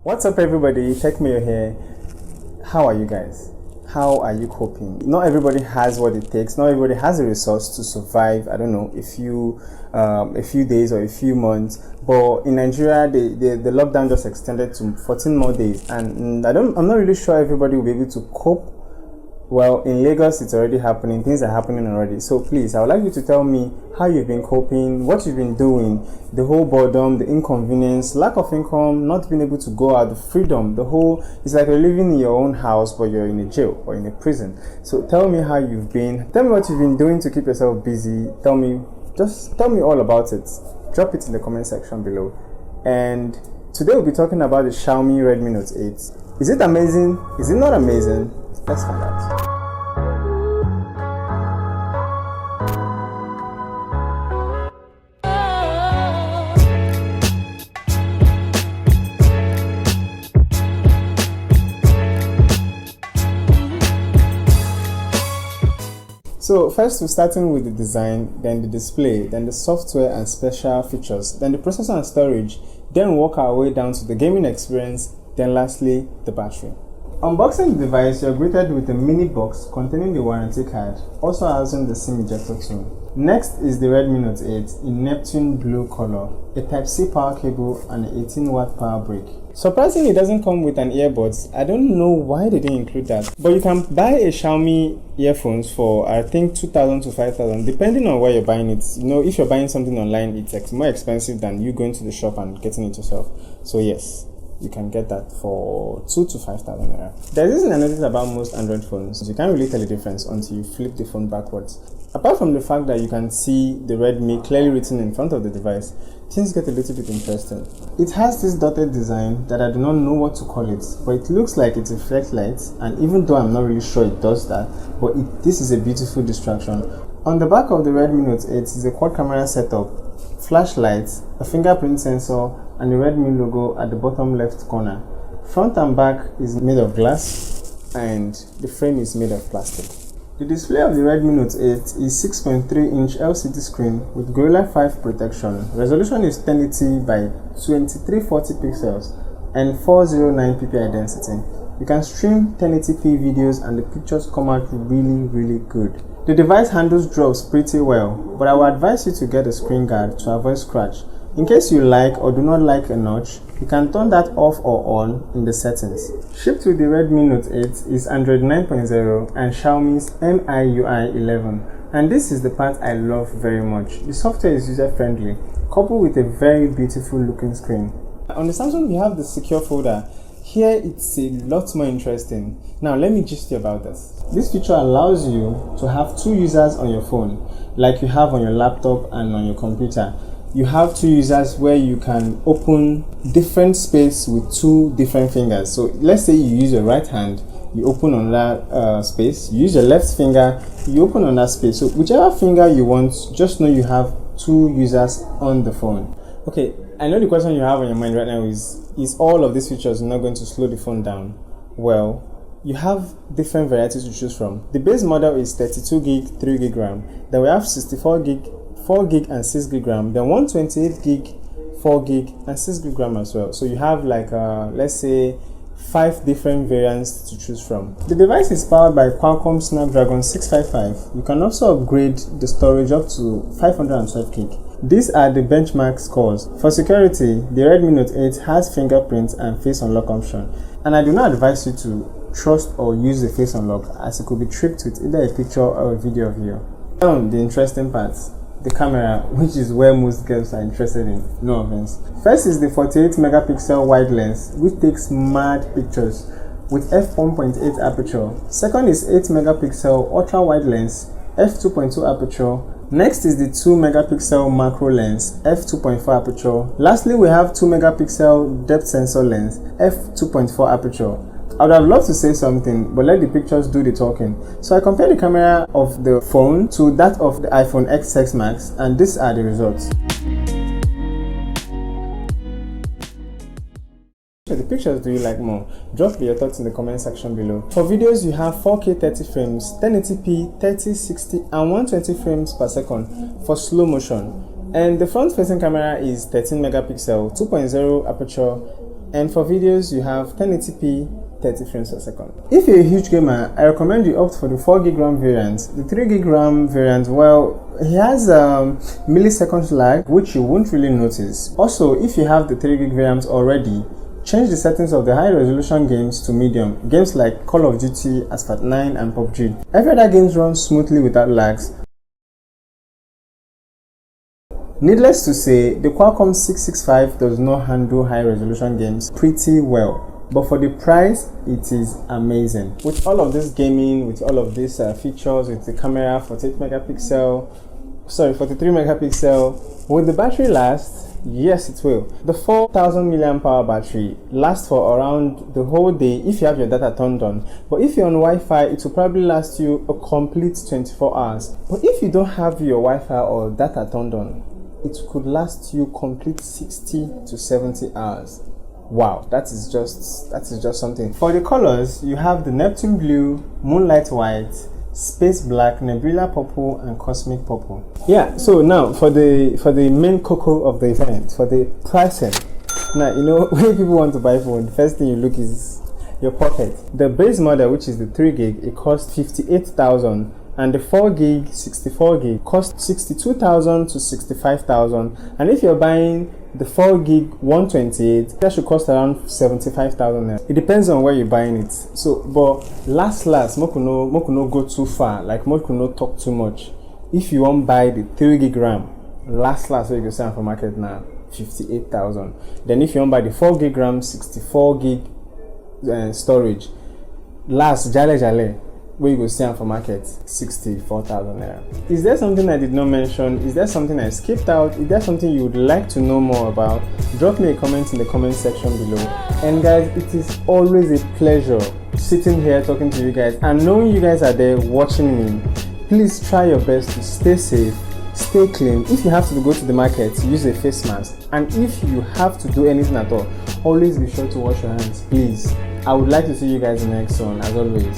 What's up everybody, Techmail here. How are you guys? How are you coping? Not everybody has what it takes. Not everybody has the resource to survive, I don't know, a few days or a few months. But in Nigeria, the lockdown just extended to 14 more days. And I'm not really sure everybody will be able to cope. Well, in Lagos, it's already happening. Things are happening already. So please, I would like you to tell me how you've been coping, what you've been doing, the whole boredom, the inconvenience, lack of income, not being able to go out, the freedom, it's like you're living in your own house, but you're in a jail or in a prison. So tell me how you've been. Tell me what you've been doing to keep yourself busy. Just tell me all about it. Drop it in the comment section below. And today we'll be talking about the Xiaomi Redmi Note 8. Is it amazing? Is it not amazing? Let's find out. So first we're starting with the design, then the display, then the software and special features, then the processor and storage, then work our way down to the gaming experience, then lastly the battery. Unboxing the device, you're greeted with a mini box containing the warranty card, also housing the SIM ejector tool. Next is the Redmi Note 8 in Neptune blue color, a Type-C power cable and an 18-watt power brick. Surprisingly, it doesn't come with an earbuds. I don't know why they didn't include that. But you can buy a Xiaomi earphones for I think 2,000 to 5,000 depending on where you're buying it. You know, if you're buying something online, it's more expensive than you going to the shop and getting it yourself. So yes, you can get that for 2,000 to 5,000 naira. There is an notice about most Android phones. You can't really tell the difference until you flip the phone backwards. Apart from the fact that you can see the Redmi clearly written in front of the device, things get a little bit interesting. It has this dotted design that I do not know what to call it, but it looks like it reflects light, and even though I'm not really sure it does that, but this is a beautiful distraction. On the back of the Redmi Note 8 is a quad camera setup, flashlight, a fingerprint sensor, and the Redmi logo at the bottom left corner. Front and back is made of glass, and the frame is made of plastic. The display of the Redmi Note 8 is 6.3-inch LCD screen with Gorilla 5 protection. Resolution is 1080 by 2340 pixels and 409 ppi density. You can stream 1080p videos and the pictures come out really good. The device handles drops pretty well, but I would advise you to get a screen guard to avoid scratch. In case you like or do not like a notch, you can turn that off or on in the settings. Shipped with the Redmi Note 8 is Android 9.0 and Xiaomi's MIUI 11. And this is the part I love very much. The software is user-friendly, coupled with a very beautiful looking screen. On the Samsung we have the secure folder. Here it's a lot more interesting. Now let me gist you about this. This feature allows you to have two users on your phone, like you have on your laptop and on your computer. You have two users where you can open different space with two different fingers. So let's say you use your right hand, you open on that space. You use your left finger, you open on that space. So whichever finger you want, just know you have two users on the phone. Okay, I know the question you have on your mind right now is all of these features not going to slow the phone down? Well, you have different varieties to choose from. The base model is 32 gig, 3 gig RAM. Then we have 64 gig, 4 gig and 6 gig RAM, then 128 gig, 4 gig and 6 gig RAM as well. So you have like let's say 5 different variants to choose from. The device is powered by Qualcomm Snapdragon 655. You can also upgrade the storage up to 512 gig. These are the benchmark scores. For security, the Redmi Note 8 has fingerprint and face unlock option, and I do not advise you to trust or use the face unlock as it could be tricked with either a picture or a video of you. Now the interesting parts. The camera, which is where most girls are interested in, no offense. First is the 48 megapixel wide lens, which takes mad pictures with f1.8 aperture. Second is 8 megapixel ultra wide lens, f2.2 aperture. Next is the 2 megapixel macro lens, f2.4 aperture. Lastly, we have 2 megapixel depth sensor lens, f2.4 aperture. I would have loved to say something, but let the pictures do the talking. So I compared the camera of the phone to that of the iPhone XS Max, and these are the results. The pictures do you like more? Drop your thoughts in the comment section below. For videos, you have 4K 30 frames, 1080p, 30, 60 and 120 frames per second for slow motion. And the front facing camera is 13 megapixel, 2.0 aperture, and for videos you have 1080p 30 frames per second. If you're a huge gamer, I recommend you opt for the 4GB RAM variant. The 3GB RAM variant, well, it has milliseconds lag, which you won't really notice. Also, if you have the 3GB variant already, change the settings of the high resolution games to medium. Games like Call of Duty, Asphalt 9 and PUBG. Every other games run smoothly without lags. Needless to say, the Qualcomm 665 does not handle high resolution games pretty well. But for the price, it is amazing. With all of this gaming, with all of these features, with the camera 43 megapixel, will the battery last? Yes, it will. The 4000 mAh battery lasts for around the whole day if you have your data turned on. But if you're on Wi-Fi, it will probably last you a complete 24 hours. But if you don't have your Wi-Fi or data turned on, it could last you complete 60 to 70 hours. Wow, that is just something. For the colors, you have the Neptune Blue, Moonlight White, Space Black, Nebula Purple, and Cosmic Purple. Yeah, so now for the main cocoa of the event, for the pricing. Now, you know, when people want to buy phone, the first thing you look is your pocket. The base model, which is the 3GB, it costs 58,000. And the 4GB 64GB costs 62,000 to 65,000. And if you're buying the 4GB 128, that should cost around 75,000 naira. It depends on where you're buying it. So, but last, Moku no go too far. Like Moku no talk too much. If you want buy the 3GB RAM, last, so you can sell for market now 58,000. Then if you want buy the 4GB RAM 64GB storage, last jale. Where you go see for market 64,000 naira. Is there something I did not mention? Is there something I skipped out? Is there something you would like to know more about? Drop me a comment in the comment section below. And guys, it is always a pleasure sitting here talking to you guys and knowing you guys are there watching me. Please try your best to stay safe, stay clean. If you have to go to the market, use a face mask. And if you have to do anything at all, always be sure to wash your hands, please. I would like to see you guys in the next one, as always.